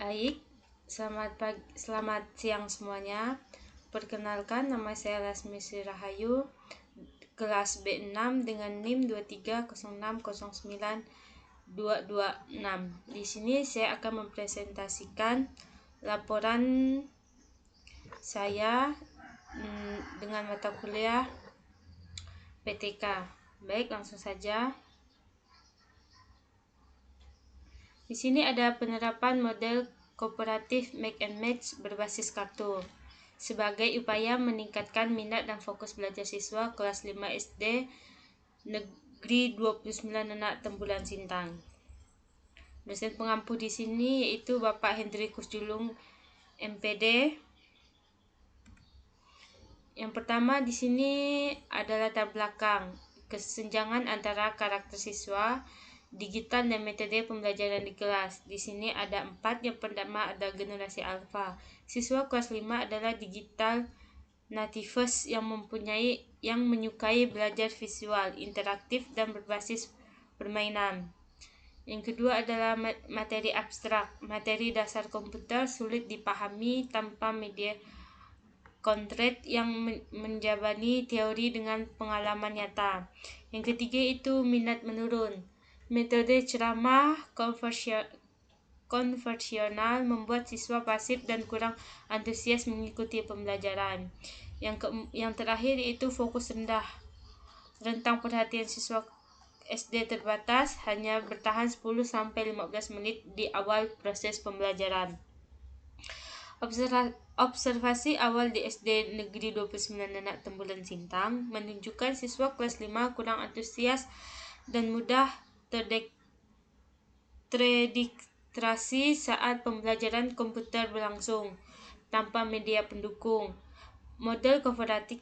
Baik, selamat siang semuanya. Perkenalkan, nama saya Lasmi Sri Rahayu, kelas B6 dengan NIM 230909226. Di sini saya akan mempresentasikan laporan saya dengan mata kuliah PTK. Baik, langsung saja. Di sini ada penerapan model kooperatif make and match berbasis kartu sebagai upaya meningkatkan minat dan fokus belajar siswa kelas 5 SD Negeri 29 Nenak Tembulan Sintang. Dosen pengampu di sini yaitu Bapak Hendrikus Julung MPD. Yang pertama di sini adalah latar belakang kesenjangan antara karakter siswa, digital dan metode pembelajaran di kelas. Di sini ada 4. Yang pertama ada generasi alfa. Siswa kelas 5 adalah digital natives yang menyukai belajar visual, interaktif dan berbasis permainan. Yang kedua adalah materi abstrak. Materi dasar komputer sulit dipahami tanpa media konkret yang menjabani teori dengan pengalaman nyata. Yang ketiga itu minat menurun. Metode ceramah konversional membuat siswa pasif dan kurang antusias mengikuti pembelajaran. Yang terakhir itu fokus rendah. Rentang perhatian siswa SD terbatas, hanya bertahan 10-15 menit di awal proses pembelajaran. Observasi awal di SD Negeri 29 Nenak Tembulan Sintang menunjukkan siswa kelas 5 kurang antusias dan mudah terdistraksi saat pembelajaran komputer berlangsung tanpa media pendukung. Model komparatif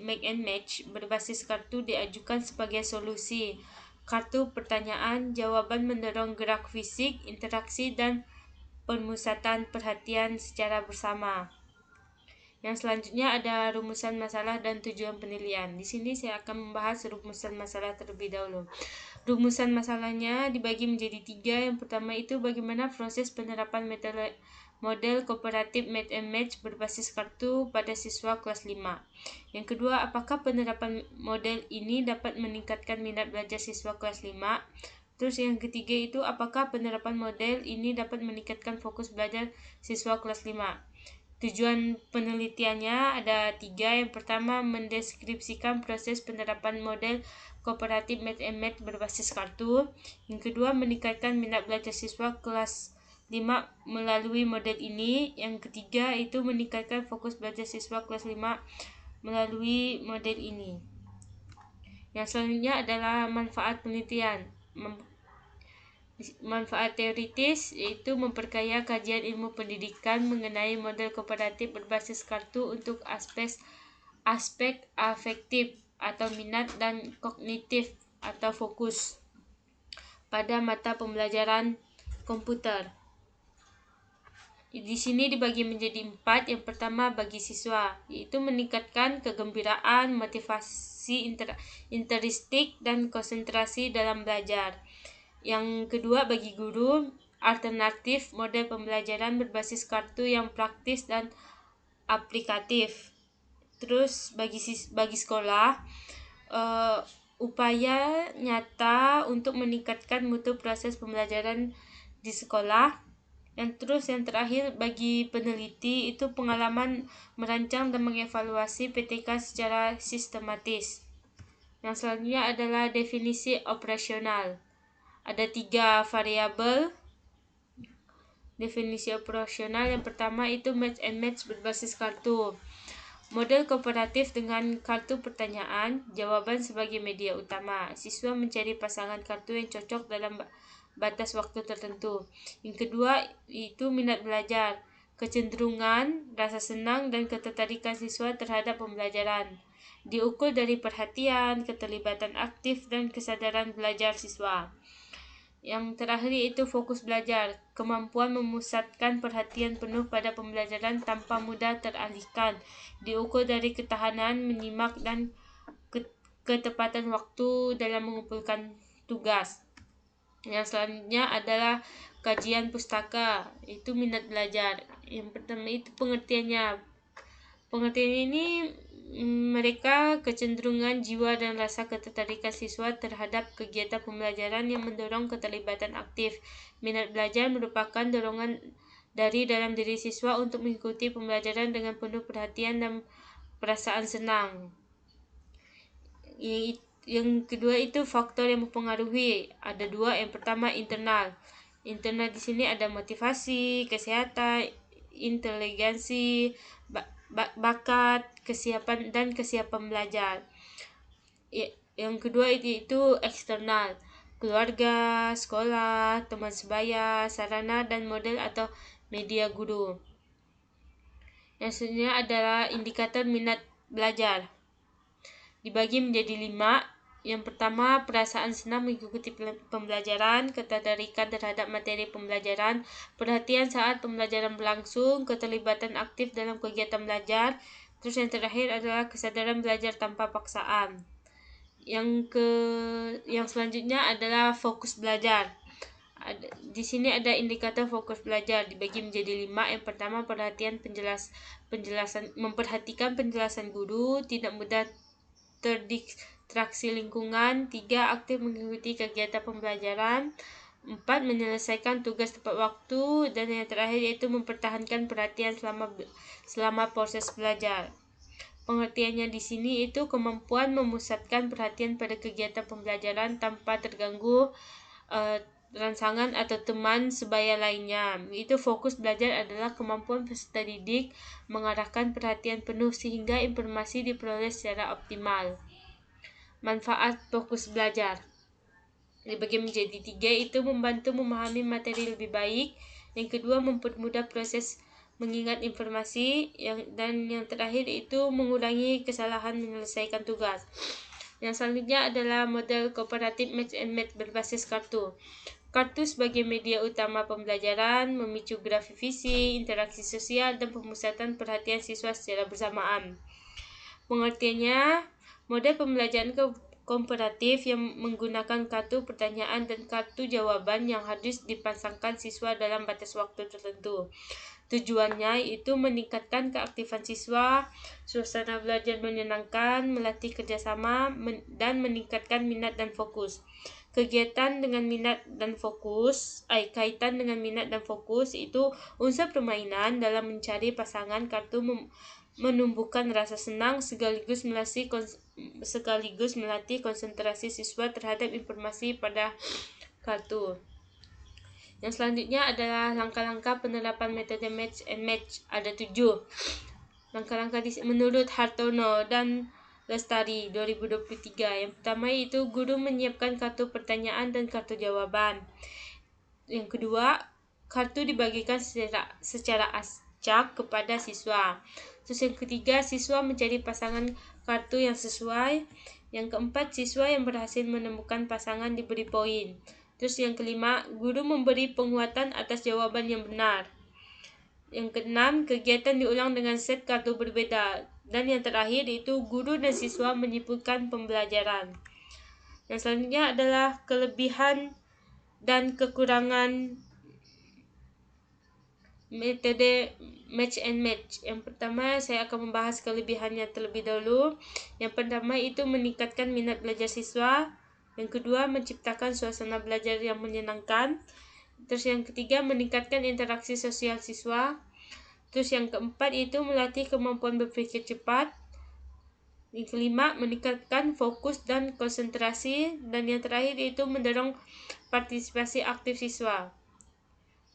make and match berbasis kartu diajukan sebagai solusi. Kartu pertanyaan jawaban mendorong gerak fisik, interaksi dan pemusatan perhatian secara bersama. Yang selanjutnya ada rumusan masalah dan tujuan penilaian. Di sini saya akan membahas rumusan masalah terlebih dahulu. Rumusan masalahnya dibagi menjadi 3. Yang pertama itu bagaimana proses penerapan model kooperatif make and match berbasis kartu pada siswa kelas 5. Yang kedua, apakah penerapan model ini dapat meningkatkan minat belajar siswa kelas 5? Terus yang ketiga itu apakah penerapan model ini dapat meningkatkan fokus belajar siswa kelas 5? Tujuan penelitiannya ada 3. Yang pertama, mendeskripsikan proses penerapan model kooperatif make and match berbasis kartu. Yang kedua, meningkatkan minat belajar siswa kelas 5 melalui model ini. Yang ketiga itu meningkatkan fokus belajar siswa kelas 5 melalui model ini. Yang selanjutnya adalah manfaat penelitian. Manfaat teoritis yaitu memperkaya kajian ilmu pendidikan mengenai model kooperatif berbasis kartu untuk aspek afektif atau minat dan kognitif atau fokus pada mata pembelajaran komputer. Di sini dibagi menjadi 4. Yang pertama bagi siswa yaitu meningkatkan kegembiraan, motivasi interistik dan konsentrasi dalam belajar. Yang kedua bagi guru, alternatif model pembelajaran berbasis kartu yang praktis dan aplikatif. Terus bagi sekolah, upaya nyata untuk meningkatkan mutu proses pembelajaran di sekolah. Yang terakhir bagi peneliti itu pengalaman merancang dan mengevaluasi PTK secara sistematis. Yang selanjutnya adalah definisi operasional. Ada 3 variabel definisi operasional. Yang pertama itu match and match berbasis kartu. Model kooperatif dengan kartu pertanyaan, jawaban sebagai media utama. Siswa mencari pasangan kartu yang cocok dalam batas waktu tertentu. Yang kedua itu minat belajar, kecenderungan, rasa senang dan ketertarikan siswa terhadap pembelajaran. Diukur dari perhatian, keterlibatan aktif dan kesadaran belajar siswa. Yang terakhir itu fokus belajar, kemampuan memusatkan perhatian penuh pada pembelajaran tanpa mudah teralihkan. Diukur dari ketahanan menyimak dan ketepatan waktu dalam mengumpulkan tugas. Yang selanjutnya adalah kajian pustaka, itu minat belajar. Yang pertama itu pengertiannya. Pengertian ini mereka kecenderungan jiwa dan rasa ketertarikan siswa terhadap kegiatan pembelajaran yang mendorong keterlibatan aktif. Minat belajar merupakan dorongan dari dalam diri siswa untuk mengikuti pembelajaran dengan penuh perhatian dan perasaan senang. Yang kedua itu faktor yang mempengaruhi. Ada dua. Yang pertama internal. Internal di sini ada motivasi, kesehatan, inteligensi, bakat, kesiapan dan kesiapan belajar. Yang kedua itu eksternal. Keluarga, sekolah, teman sebaya, sarana dan model atau media guru. Yang selanjutnya adalah indikator minat belajar. Dibagi menjadi 5. Yang pertama, perasaan senang mengikuti pembelajaran, ketertarikan terhadap materi pembelajaran, perhatian saat pembelajaran berlangsung, keterlibatan aktif dalam kegiatan belajar. Terus yang terakhir adalah kesadaran belajar tanpa paksaan. Yang selanjutnya adalah fokus belajar. Di sini ada indikator fokus belajar dibagi menjadi 5. Yang pertama, memperhatikan penjelasan guru, tidak mudah terdistraksi lingkungan. 3. Aktif mengikuti kegiatan pembelajaran. 4. Menyelesaikan tugas tepat waktu. Dan yang terakhir yaitu mempertahankan perhatian selama proses belajar. Pengertiannya di sini itu kemampuan memusatkan perhatian pada kegiatan pembelajaran tanpa terganggu rangsangan atau teman sebaya lainnya. Itu fokus belajar adalah kemampuan peserta didik mengarahkan perhatian penuh sehingga informasi diperoleh secara optimal. Manfaat fokus belajar dibagi menjadi 3, itu membantu memahami materi lebih baik. Yang kedua, mempermudah proses mengingat informasi. Dan yang terakhir itu mengurangi kesalahan menyelesaikan tugas. Yang selanjutnya adalah model kooperatif match and match berbasis kartu. Kartu sebagai media utama pembelajaran, memicu grafik visi, interaksi sosial, dan pemusatan perhatian siswa secara bersamaan. Pengertiannya, model pembelajaran komparatif yang menggunakan kartu pertanyaan dan kartu jawaban yang harus dipasangkan siswa dalam batas waktu tertentu. Tujuannya itu meningkatkan keaktifan siswa, suasana belajar menyenangkan, melatih kerjasama, dan meningkatkan minat dan fokus. Kaitan dengan minat dan fokus itu unsur permainan dalam mencari pasangan kartu menumbuhkan rasa senang sekaligus melatih konsentrasi siswa terhadap informasi pada kartu. Yang selanjutnya adalah langkah-langkah penerapan metode match and match. Ada 7 langkah-langkah menurut Hartono dan Lestari 2023. Yang pertama itu guru menyiapkan kartu pertanyaan dan kartu jawaban. Yang kedua, kartu dibagikan secara acak kepada siswa. Terus yang ketiga, siswa mencari pasangan kartu yang sesuai. Yang keempat, siswa yang berhasil menemukan pasangan diberi poin. Terus yang kelima, guru memberi penguatan atas jawaban yang benar. Yang keenam, kegiatan diulang dengan set kartu berbeda. Dan yang terakhir itu guru dan siswa menyimpulkan pembelajaran. Yang selanjutnya adalah kelebihan dan kekurangan metode match and match. Yang pertama, saya akan membahas kelebihannya terlebih dahulu. Yang pertama itu meningkatkan minat belajar siswa. Yang kedua, menciptakan suasana belajar yang menyenangkan. Terus yang ketiga, meningkatkan interaksi sosial siswa. Terus yang keempat itu melatih kemampuan berpikir cepat. Yang kelima, meningkatkan fokus dan konsentrasi. Dan yang terakhir itu mendorong partisipasi aktif siswa.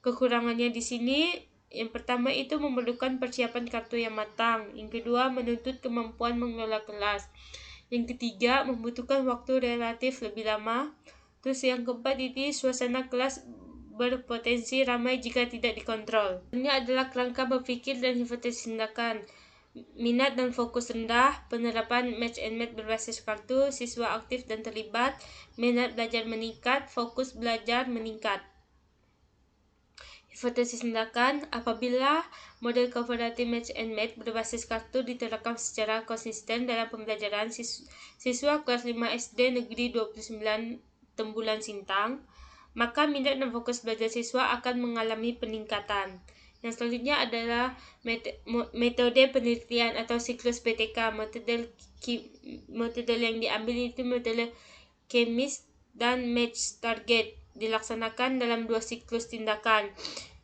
Kekurangannya di sini, yang pertama itu memerlukan persiapan kartu yang matang. Yang kedua, menuntut kemampuan mengelola kelas. Yang ketiga, membutuhkan waktu relatif lebih lama. Terus yang keempat itu suasana kelas berpotensi ramai jika tidak dikontrol. Ini adalah kerangka berpikir dan hipotesis tindakan. Minat dan fokus rendah, penerapan match and match berbasis kartu, siswa aktif dan terlibat, minat belajar meningkat, fokus belajar meningkat. Hipotesis tindakan, apabila model kooperatif match and match berbasis kartu diterapkan secara konsisten dalam pembelajaran, siswa kelas 5 SD Negeri 29 Tembulan Sintang maka minat dan fokus belajar siswa akan mengalami peningkatan. Yang selanjutnya adalah metode penelitian atau siklus PTK. Metode yang diambil itu metode kemis dan match target, dilaksanakan dalam 2 siklus tindakan.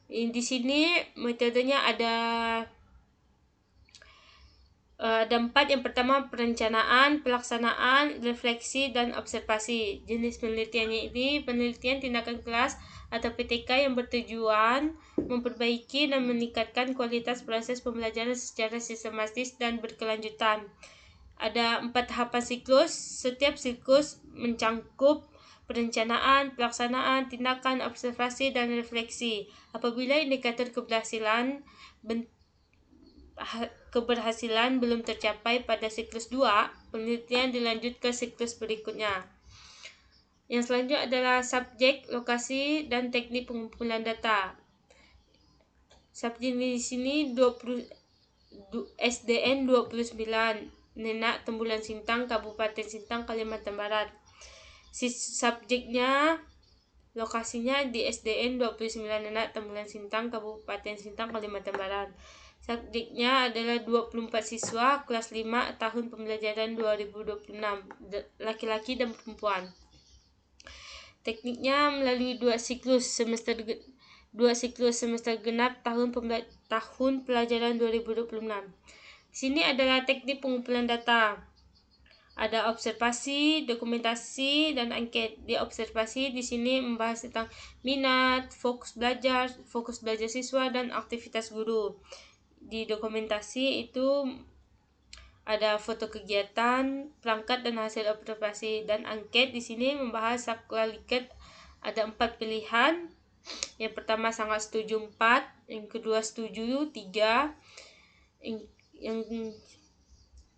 Di sini metodenya ada 4. Yang pertama perencanaan, pelaksanaan, refleksi, dan observasi. Jenis penelitiannya ini penelitian tindakan kelas atau PTK yang bertujuan memperbaiki dan meningkatkan kualitas proses pembelajaran secara sistematis dan berkelanjutan. Ada 4 tahapan siklus. Setiap siklus mencangkup perencanaan, pelaksanaan, tindakan, observasi, dan refleksi. Apabila indikator keberhasilan belum tercapai pada siklus 2, penelitian dilanjut ke siklus berikutnya. Yang selanjutnya adalah subjek, lokasi, dan teknik pengumpulan data. Subjek di sini SDN 29, Nenak Tembulan Sintang, Kabupaten Sintang, Kalimantan Barat. Subjeknya, lokasinya di SDN 29 Nenak Tembulan Sintang, Kabupaten Sintang, Kalimantan Barat. Subjeknya adalah 24 siswa kelas 5 tahun pembelajaran 2026, laki-laki dan perempuan. Tekniknya melalui 2 siklus semester genap tahun pelajaran 2026. Sini adalah teknik pengumpulan data. Ada observasi, dokumentasi, dan angket. Di observasi di sini membahas tentang minat, fokus belajar siswa, dan aktivitas guru. Di dokumentasi itu ada foto kegiatan, perangkat, dan hasil observasi. Dan angket di sini membahas sakualiket. Ada 4 pilihan. Yang pertama sangat setuju 4, yang kedua setuju 3,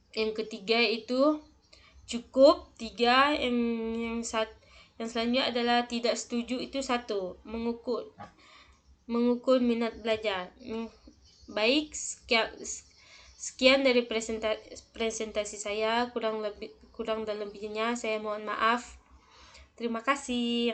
yang ketiga itu cukup 3, yang selanjutnya adalah tidak setuju itu 1. Mengukur minat belajar. Baik, sekian dari presentasi saya. Kurang dan lebihnya saya mohon maaf. Terima kasih.